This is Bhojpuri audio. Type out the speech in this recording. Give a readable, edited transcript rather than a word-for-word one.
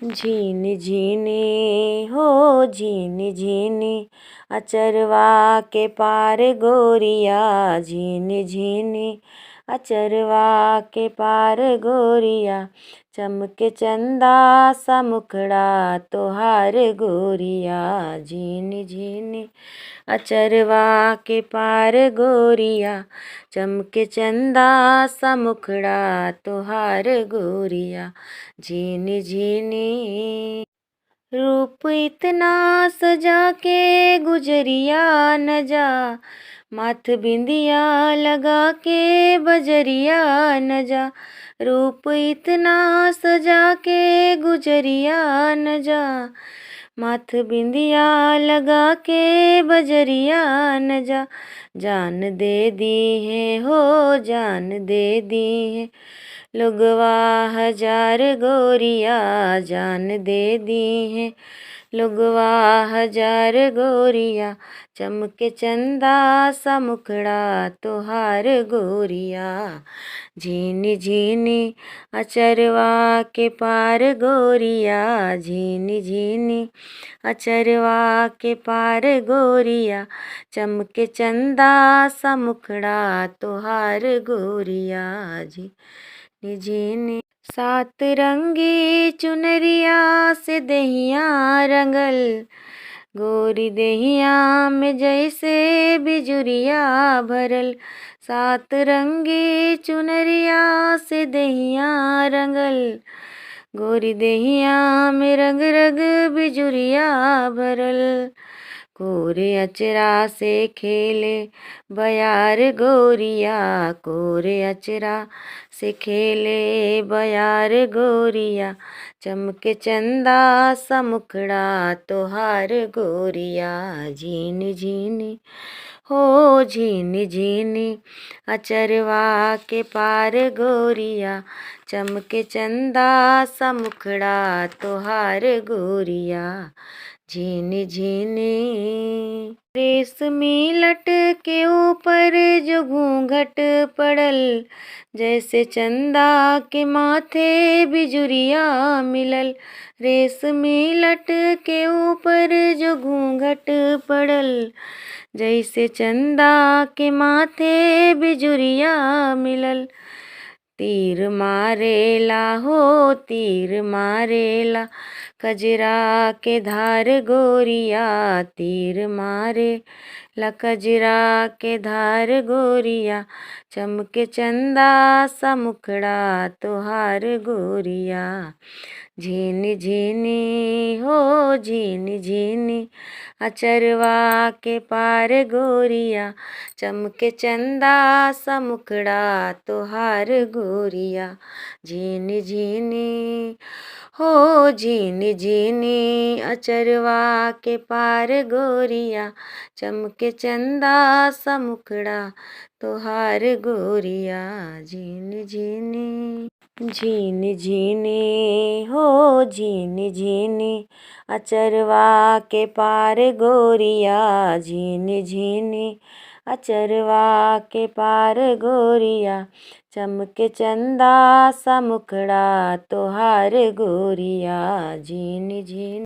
झीनी झीनी हो झीनी झीनी अचरवा के पार गोरिया। झीनी झीनी अचरवा के पार गोरिया। चमके चंदा सा मुखड़ा तोहार गोरिया। झीनी झीनी अचरवा के पार गोरिया। चमके चंदा सा मुखड़ा तोहार गोरिया। झीनी झीनी रूप इतना सजा के गुजरिया न जा। माथ बिंदिया लगा के बजरिया न जा। रूप इतना सजा के गुजरिया न जा। माथ बिंदिया लगा के बजरिया न जा। जान दे दी है हो जान दे दी है लोगवा हजार गोरिया। जान दे दी है लोगवा हजार गोरिया। चमके चंदा सा मुखड़ा तोहार गोरिया। झीनी झीनी अचरवा के पार गोरिया। झीनी झीनी अचरवा के पार गोरिया। चमके चंदा सा मुखड़ा तोहार गोरिया। झीनी झीनी सात रंगी चुनरिया से दहिया रंगल। गोरी दहिया में जैसे बिजुरिया भरल। सात रंगी चुनरिया से दहिया रंगल। गोरी दहिया में रंग रंग बिजुरिया भरल। कोरे अचरा से खेले बयार गोरिया। कोरे अचरा से खेले बयार गोरिया। चमके चंदा सा मुखड़ा तोहार गोरिया। झीनी झीनी हो झीनी झीनी अचरवा के पार गोरिया। चमके चंदा सा मुखड़ा तोहार गोरिया। झीनी झीनी रेशमी लट के ऊपर जो घूंघट पड़ल। जैसे चंदा के माथे बिजुरिया मिलल। रेशमी लट के ऊपर जो घूंघट पड़ल। जैसे चंदा के माथे बिजुरिया मिलल। तीर मारेला हो तीर मारेला कजरा के धार गोरिया। तीर मारे ला कजरा के धार गोरिया। चमके चंदा सा मुखड़ा तोहार गोरिया। झीनी झीनी हो झीनी झीनी अचरवा के पार गोरिया। चमके चंदा सा मुखड़ा तोहार गोरिया। झीनी झीनी हो झीनी झीनी अचरवा के पार गोरिया। चमके चंदा सा मुखड़ा तोहार गोरिया। झीनी झीनी झीनी झीनी हो झीनी झीनी अचरवा के पार गोरिया। झीनी झीनी अचरवा के पार गोरिया। चमके चंदा सा मुखड़ा तोहार गोरिया। झीनी झीनी